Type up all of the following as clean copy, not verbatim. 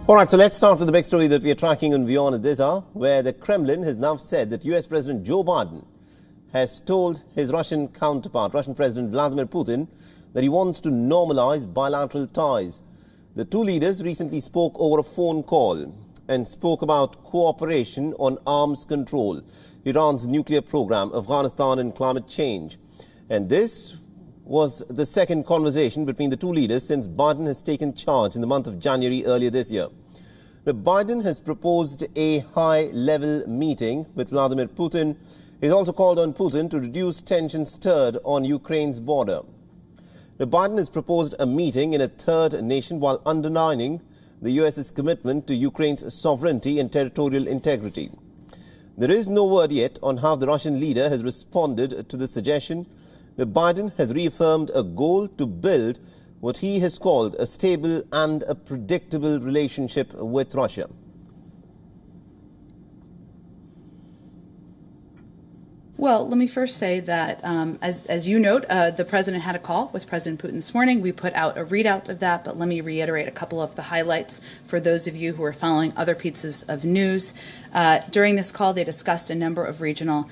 All right, so let's start with the big story that we are tracking on WION at this hour, where the Kremlin has now said that US President Joe Biden has told his Russian counterpart, Russian President Vladimir Putin, that he wants to normalize bilateral ties. The two leaders recently spoke over a phone call and spoke about cooperation on arms control, Iran's nuclear program, Afghanistan and climate change. And this was the second conversation between the two leaders since Biden has taken charge in the month of January earlier this year. Now, Biden has proposed a high-level meeting with Vladimir Putin. He's also called on Putin to reduce tensions stirred on Ukraine's border. Now, Biden has proposed a meeting in a third nation while underlining the US's commitment to Ukraine's sovereignty and territorial integrity. There is no word yet on how the Russian leader has responded to the suggestion. Biden has reaffirmed a goal to build what he has called a stable and a predictable relationship with Russia. Well, let me first say that, as you note, the president had a call with President Putin this morning. We put out a readout of that, but let me reiterate a couple of the highlights for those of you who are following other pieces of news. During this call, they discussed a number of regional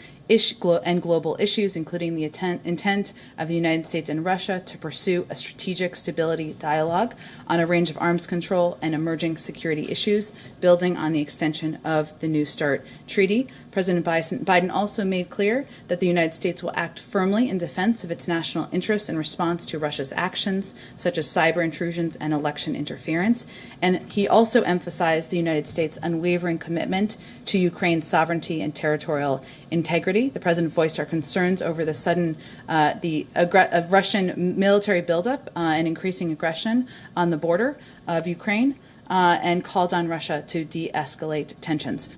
and global issues, including the intent of the United States and Russia to pursue a strategic stability dialogue on a range of arms control and emerging security issues, building on the extension of the New START treaty. President Biden also made clear that the United States will act firmly in defense of its national interests in response to Russia's actions, such as cyber intrusions and election interference. And he also emphasized the United States' unwavering commitment to Ukraine's sovereignty and territorial integrity. The president voiced our concerns over the sudden of Russian military buildup and increasing aggression on the border of Ukraine and called on Russia to de-escalate tensions.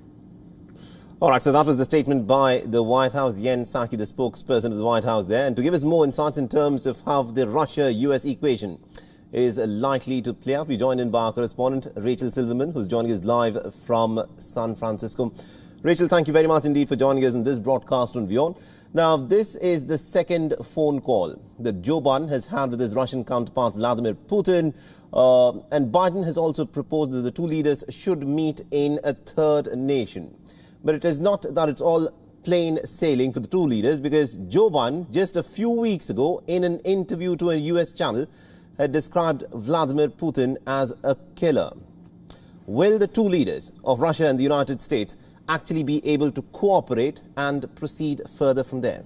All right, so that was the statement by the White House, Jen Psaki, the spokesperson of the White House there. And to give us more insights in terms of how the Russia-US equation is likely to play out, we joined in by our correspondent, Rachel Silverman, who's joining us live from San Francisco. Rachel, thank you very much indeed for joining us in this broadcast on WION. Now, this is the second phone call that Joe Biden has had with his Russian counterpart, Vladimir Putin. And Biden has also proposed that the two leaders should meet in a third nation. But it is not that it's all plain sailing for the two leaders, because Joe Biden, just a few weeks ago, in an interview to a US channel, had described Vladimir Putin as a killer. Will the two leaders of Russia and the United States actually be able to cooperate and proceed further from there?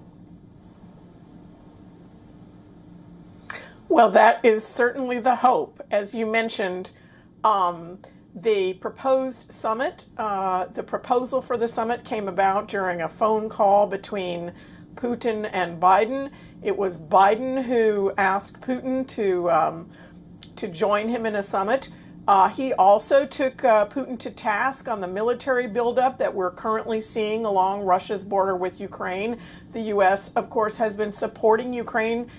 Well, that is certainly the hope. As you mentioned, the proposed summit, the proposal for the summit came about during a phone call between Putin and Biden. It was Biden who asked Putin to join him in a summit. He also took Putin to task on the military buildup that we're currently seeing along Russia's border with Ukraine. The U.S., of course, has been supporting Ukraine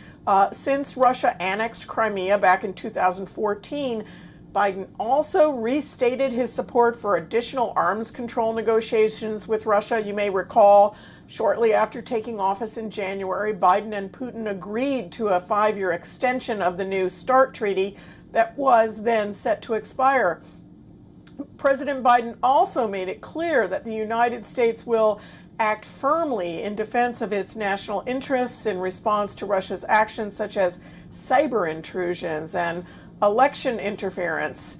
since Russia annexed Crimea back in 2014. Biden also restated his support for additional arms control negotiations with Russia. You may recall, shortly after taking office in January, Biden and Putin agreed to a 5-year extension of the New START treaty that was then set to expire. President Biden also made it clear that the United States will act firmly in defense of its national interests in response to Russia's actions such as cyber intrusions and election interference.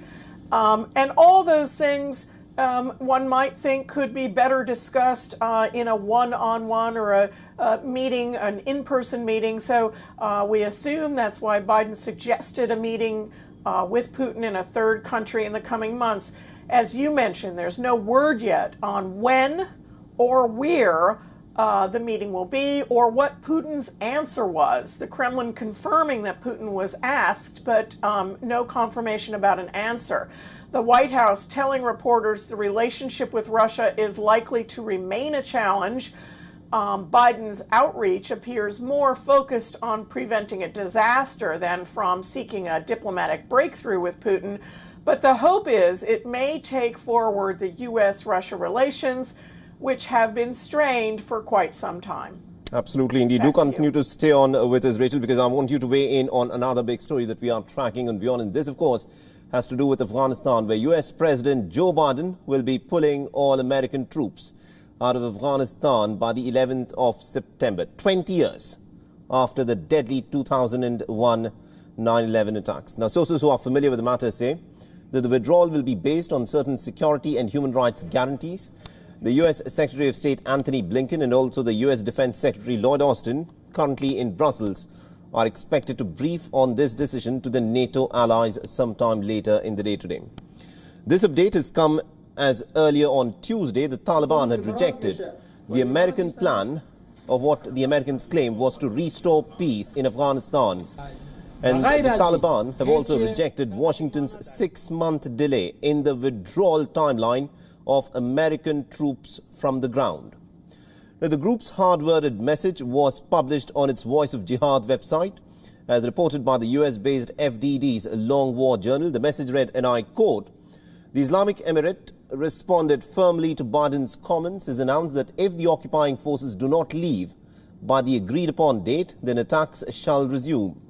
And all those things one might think could be better discussed in a one-on-one or a meeting, an in-person meeting. So we assume that's why Biden suggested a meeting with Putin in a third country in the coming months. As you mentioned, there's no word yet on when or where the meeting will be, or what Putin's answer was. The Kremlin confirming that Putin was asked, but no confirmation about an answer. The White House telling reporters the relationship with Russia is likely to remain a challenge. Biden's outreach appears more focused on preventing a disaster than from seeking a diplomatic breakthrough with Putin. But the hope is it may take forward the U.S.-Russia relations, which have been strained for quite some time. Absolutely, indeed. Do continue to stay on with us, Rachel, because I want you to weigh in on another big story that we are tracking on WION. And this, of course, has to do with Afghanistan, where US President Joe Biden will be pulling all American troops out of Afghanistan by the 11th of September, 20 years after the deadly 2001 9/11 attacks. Now, sources who are familiar with the matter say that the withdrawal will be based on certain security and human rights guarantees. The US Secretary of State Anthony Blinken and also the US Defense Secretary Lloyd Austin, currently in Brussels, are expected to brief on this decision to the NATO allies sometime later in the day today. This update has come as earlier on Tuesday, the Taliban had rejected the American plan of what the Americans claimed was to restore peace in Afghanistan. And the Taliban have also rejected Washington's 6-month delay in the withdrawal timeline of American troops from the ground. Now, the group's hard-worded message was published on its Voice of Jihad website. As reported by the US-based FDD's Long War Journal, the message read, and I quote, "The Islamic Emirate responded firmly to Biden's comments, has announced that if the occupying forces do not leave by the agreed-upon date, then attacks shall resume."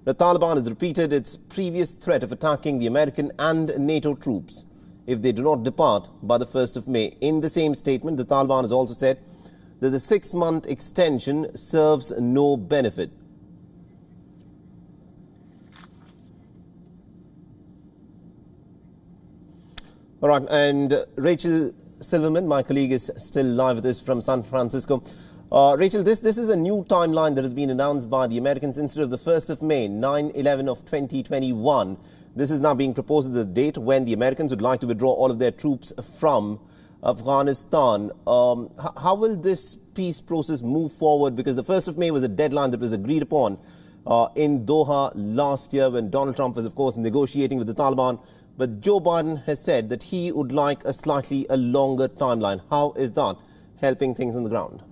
The Taliban has repeated its previous threat of attacking the American and NATO troops if they do not depart by the 1st of May. In the same statement, the Taliban has also said that the 6-month extension serves no benefit. All right, and Rachel Silverman, my colleague, is still live with us from San Francisco. Rachel, this is a new timeline that has been announced by the Americans. Instead of the 1st of May, 9/11 of 2021, this is now being proposed as the date when the Americans would like to withdraw all of their troops from Afghanistan. How will this peace process move forward? Because the 1st of May was a deadline that was agreed upon in Doha last year when Donald Trump was, of course, negotiating with the Taliban. But Joe Biden has said that he would like a slightly longer timeline. How is that helping things on the ground?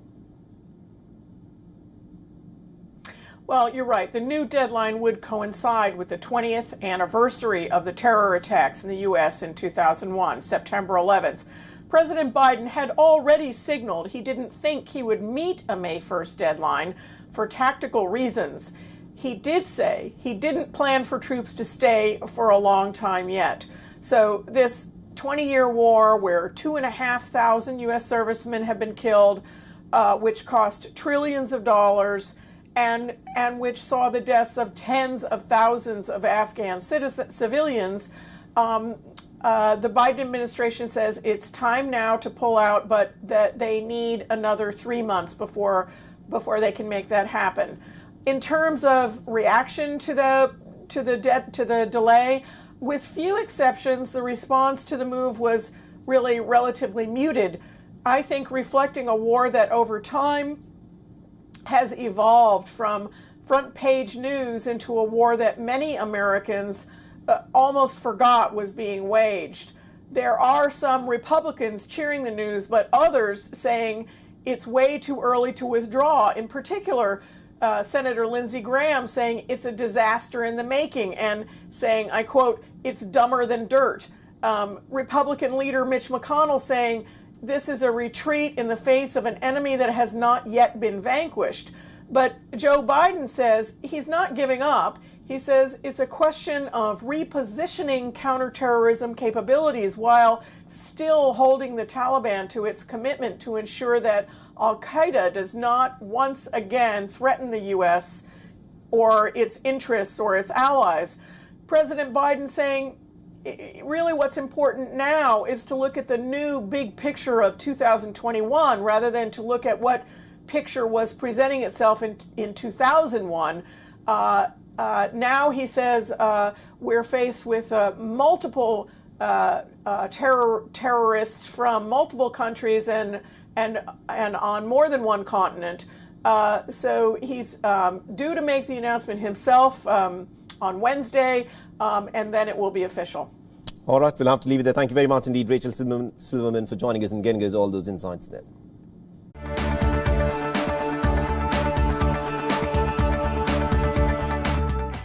Well, you're right. The new deadline would coincide with the 20th anniversary of the terror attacks in the U.S. in 2001, September 11th. President Biden had already signaled he didn't think he would meet a May 1st deadline for tactical reasons. He did say he didn't plan for troops to stay for a long time yet. So this 20-year war where 2,500 U.S. servicemen have been killed, which cost trillions of dollars, and which saw the deaths of tens of thousands of Afghan civilians, the Biden administration says it's time now to pull out, but that they need another 3 months before they can make that happen. In terms of reaction to the delay, with few exceptions, the response to the move was really relatively muted. I think reflecting a war that over time has evolved from front page news into a war that many Americans almost forgot was being waged. There are some Republicans cheering the news, but others saying it's way too early to withdraw. In particular, Senator Lindsey Graham saying it's a disaster in the making and saying, I quote, "It's dumber than dirt." Republican leader Mitch McConnell saying this is a retreat in the face of an enemy that has not yet been vanquished. But Joe Biden says he's not giving up. He says it's a question of repositioning counterterrorism capabilities while still holding the Taliban to its commitment to ensure that Al-Qaeda does not once again threaten the U.S. or its interests or its allies. President Biden saying really what's important now is to look at the new big picture of 2021 rather than to look at what picture was presenting itself in 2001. Now he says we're faced with multiple terrorists from multiple countries and on more than one continent. So he's due to make the announcement himself on Wednesday, and then it will be official. All right, we'll have to leave it there. Thank you very much indeed, Rachel Silverman, for joining us and getting us all those insights there.